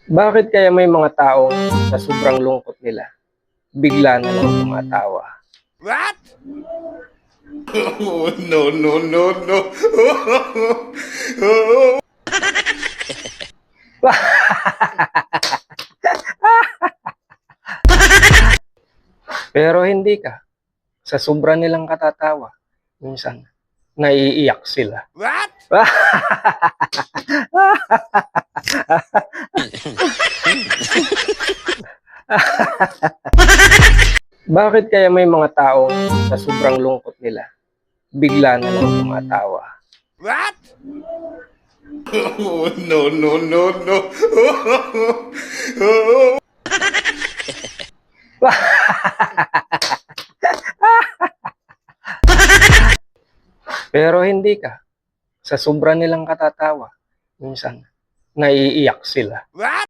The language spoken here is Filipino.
Bakit kaya may mga taong sa sobrang lungkot nila, bigla na lang tumatawa? What? Oh, no, no, no, no. Pero hindi ka. Sa sobra nilang katatawa, minsan, naiiyak sila. What? Bakit kaya may mga taong sa sobrang lungkot nila, bigla na lang tumatawa? What? Oh, no, no, no, no. Pero hindi ka. Sa sobra nilang katatawa, minsan, naiiyak sila. What?